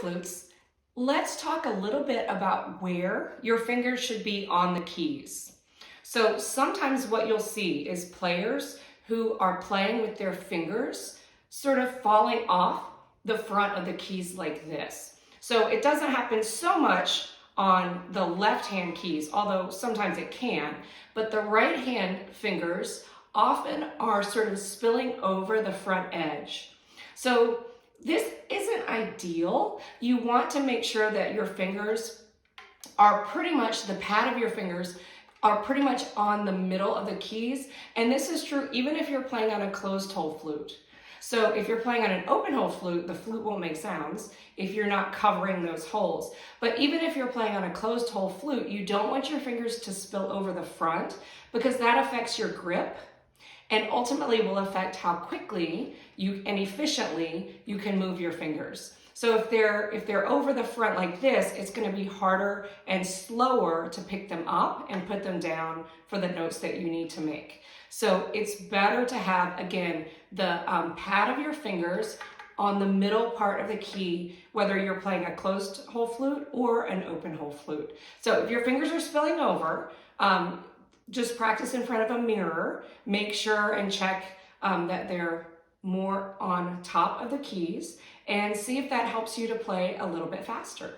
flutes, let's talk a little bit about where your fingers should be on the keys. So sometimes what you'll see is players who are playing with their fingers sort of falling off the front of the keys like this. So it doesn't happen so much on the left-hand keys, although sometimes it can, but the right-hand fingers often are sort of spilling over the front edge. So this isn't ideal. You want to make sure that your fingers are pretty much, the pad of your fingers are pretty much on the middle of the keys. And this is true even if you're playing on a closed hole flute. So if you're playing on an open hole flute, the flute won't make sounds if you're not covering those holes. But even if you're playing on a closed hole flute, you don't want your fingers to spill over the front because that affects your grip and ultimately will affect how quickly and efficiently you can move your fingers. So if they're over the front like this, it's going to be harder and slower to pick them up and put them down for the notes that you need to make. So it's better to have, again, the pad of your fingers on the middle part of the key, whether you're playing a closed hole flute or an open hole flute. So if your fingers are spilling over, just practice in front of a mirror. Make sure and check that they're more on top of the keys and see if that helps you to play a little bit faster.